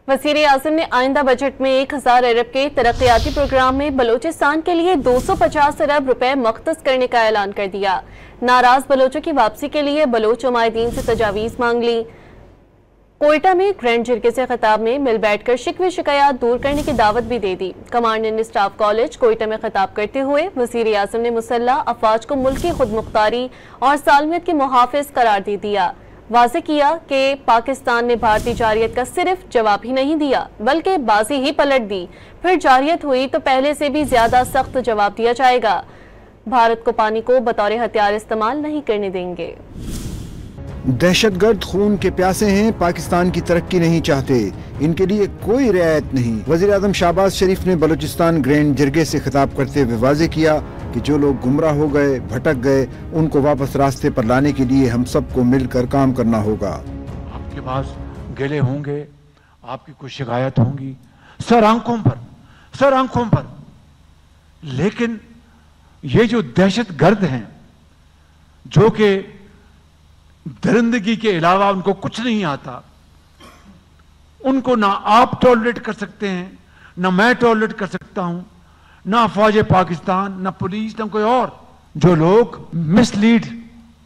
वज़ीर आज़म ने आइंदा बजट में 1000 अरब के तरक्याती प्रोग्राम में बलूचिस्तान के लिए 250 अरब रुपए मख्तस करने का ऐलान कर दिया। नाराज बलोचों की वापसी के लिए बलोच उमायदीन से तजावीज़ मांग ली। कोयटा में ग्रैंड जिरगे से खिताब में मिल बैठकर शिकवे शिकायत दूर करने की दावत भी दे दी। कमांडेंट स्टाफ कॉलेज कोयटा में खिताब करते हुए वज़ीर आज़म ने मुसल्लह अफवाज को मुल्की खुदमुख्तारी और सालमियत के मुहाफिज करार दे दिया। वाज़े किया कि पाकिस्तान ने भारतीय जारियत का सिर्फ जवाब ही नहीं दिया बल्कि बाजी ही पलट दी। फिर जारियत हुई तो पहले से भी ज्यादा सख्त जवाब दिया जाएगा। भारत को पानी को बतौर हथियार इस्तेमाल नहीं करने देंगे। दहशतगर्द खून के प्यासे हैं, पाकिस्तान की तरक्की नहीं चाहते, इनके लिए कोई रियायत नहीं। वज़ीर आज़म शहबाज शरीफ ने बलूचिस्तान ग्रैंड जिरगे से खिताब करते हुए वाज़े किया कि जो लोग गुमराह हो गए, भटक गए, उनको वापस रास्ते पर लाने के लिए हम सबको मिलकर काम करना होगा। आपके पास गिले होंगे, आपकी कुछ शिकायत होंगी, सर आंखों पर, लेकिन ये जो दहशतगर्द हैं जो कि दरिंदगी के अलावा उनको कुछ नहीं आता, उनको ना आप टॉलरेट कर सकते हैं, ना मैं टॉलरेट कर सकता हूं, ना अफवाज पाकिस्तान, ना पुलिस, ना कोई और। जो लोग मिसलीड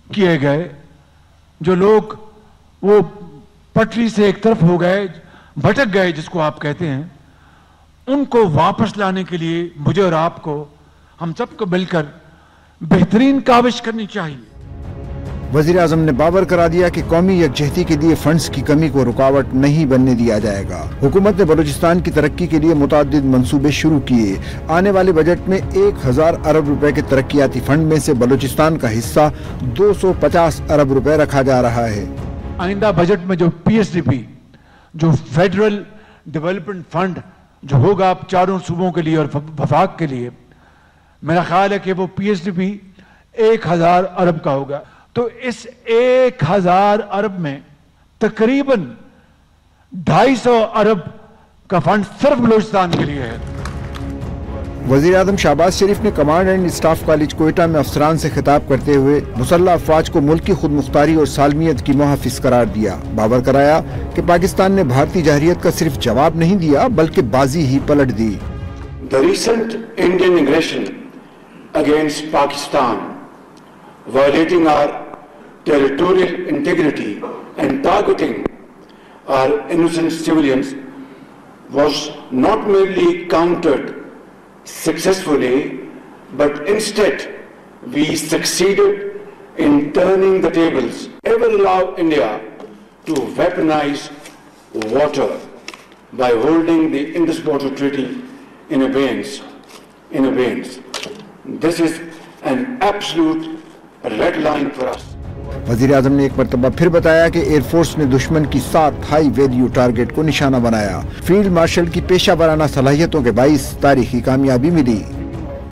किए गए, जो लोग वो पटरी से एक तरफ हो गए, भटक गए जिसको आप कहते हैं, उनको वापस लाने के लिए मुझे और आपको, हम सबको मिलकर बेहतरीन काविश करनी चाहिए। वज़ीर आज़म ने बावर करा दिया कि कौमी यकजहती के लिए फंड्स की कमी को रुकावट नहीं बनने दिया जाएगा। हुकूमत ने बलूचिस्तान की तरक्की के लिए मुतअद्दिद मंसूबे शुरू किए। आने वाले बजट में 1000 अरब रुपए के तरक्याती फंड में से बलूचिस्तान का हिस्सा 250 अरब रुपए रखा जा रहा है। आइंदा बजट में जो PSDP, जो फेडरल डेवलपमेंट फंड जो होगा आप चारों सूबों के लिए और वफाक के लिए, मेरा ख्याल है कि वो PSDP 1000 अरब का होगा। तो इस 1000 अरब में तकरीबन 250 अरब का फंड सिर्फ बलूचिस्तान के लिए है। वज़ीर आज़म शहबाज शरीफ ने कमांडेंट स्टाफ कॉलेज कोयटा में अफसरान से खिताब करते हुए मुसल्लह अफवाज को मुल्की खुदमुख्तारी और सालमियत की मुहाफिज करार दिया। बावर कराया कि पाकिस्तान ने भारतीय जारियत का सिर्फ जवाब नहीं दिया बल्कि बाजी ही पलट दी। The recent Indian aggression against Pakistan, violating our territorial integrity and targeting our innocent civilians, was not merely countered successfully, but instead we succeeded in turning the tables. Ever allow India to weaponize water by holding the Indus Water Treaty in abeyance. This is an absolute red line for us. वज़ीर आज़म ने एक मरतबा फिर बताया कि air force ने दुश्मन की 7 हाई वैल्यू टारगेट को निशाना बनाया। फील्ड मार्शल की पेशा वराना सलाहियतों के बाइस तारीखी कामयाबी मिली।